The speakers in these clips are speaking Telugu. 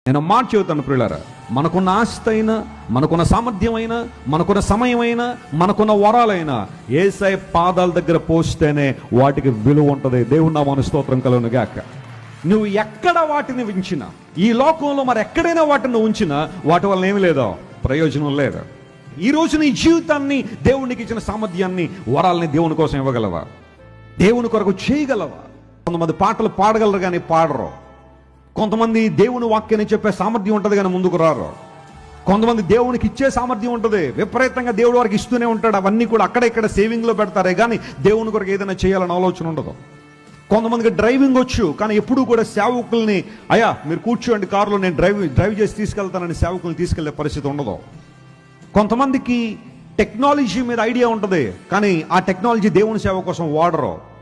నేను మాట చెబుతాను ప్రియులారా, మనకున్న ఆస్తి అయినా, మనకున్న సామర్థ్యం అయినా, మనకున్న సమయం అయినా, మనకున్న వరాలైనా యేసయ్య పాదాల దగ్గర పోస్తేనే వాటికి విలువ ఉంటుంది. దేవుని నామమున స్తోత్రం కలుగును గాక. నువ్వు ఎక్కడ వాటిని ఉంచినా, ఈ లోకంలో మరి ఎక్కడైనా వాటిని ఉంచినా వాటి వల్ల ఏమి లేదో ప్రయోజనం లేదు. ఈ రోజు నీ జీవితాన్ని, దేవునికి ఇచ్చిన సామర్థ్యాన్ని, వరాలని దేవుని కోసం ఇవ్వగలవా? దేవుని కొరకు చేయగలవా? కొంతమంది పాటలు పాడగలరు కానీ పాడరు. కొంతమంది దేవుని వాక్యాన్ని చెప్పే సామర్థ్యం ఉంటుంది కానీ ముందుకు రారు. కొంతమంది దేవునికి ఇచ్చే సామర్థ్యం ఉంటుంది, విపరీతంగా దేవుడు వారికి ఇస్తూనే ఉంటాడు. అవన్నీ కూడా అక్కడ ఇక్కడ సేవింగ్లో పెడతారే కానీ దేవుని కొరకు ఏదైనా చేయాలని ఆలోచన ఉండదు. కొంతమందికి డ్రైవింగ్ వచ్చు కానీ ఎప్పుడూ కూడా సేవకుల్ని, అయ్యా మీరు కూర్చోండి కారులో, నేను డ్రైవ్ చేసి తీసుకెళ్తానని సేవకుల్ని తీసుకెళ్లే పరిస్థితి ఉండదు. కొంతమందికి టెక్నాలజీ మీద ఐడియా ఉంటుంది కానీ ఆ టెక్నాలజీ దేవుని సేవ కోసం వాడరు.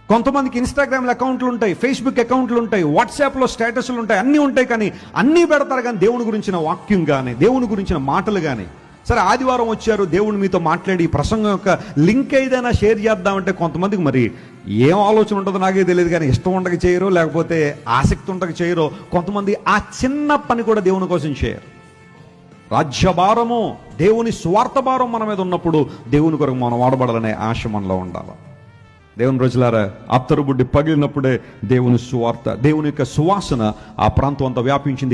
కొంతమందికి ఇన్స్టాగ్రామ్లో అకౌంట్లు ఉంటాయి, ఫేస్బుక్ అకౌంట్లు ఉంటాయి, వాట్సాప్లో స్టేటస్లు ఉంటాయి, అన్నీ ఉంటాయి కానీ అన్నీ పెడతారు కానీ దేవుని గురించిన వాక్యం కానీ, దేవుని గురించిన మాటలు కానీ. సరే ఆదివారం వచ్చారు, దేవుని మీతో మాట్లాడి ప్రసంగం యొక్క లింక్ ఏదైనా షేర్ చేద్దామంటే కొంతమందికి మరి ఏం ఆలోచన ఉంటుందో నాకే తెలియదు కానీ ఇష్టం ఉండక చేయరు, లేకపోతే ఆసక్తి ఉండక చేయరు. కొంతమంది ఆ చిన్న పని కూడా దేవుని కోసం చేయరు. రాజ్యభారము, దేవుని స్వార్థ భారం మన మీద ఉన్నప్పుడు దేవుని కొరకు మనం వాడబడాలనే ఆశ మనలో ఉండాలి. దేవుని రోజులారా, అత్తరు బుడ్డి పగిలినప్పుడే దేవుని సువార్త, దేవుని యొక్క సువాసన ఆ ప్రాంతం అంతా వ్యాపించింది.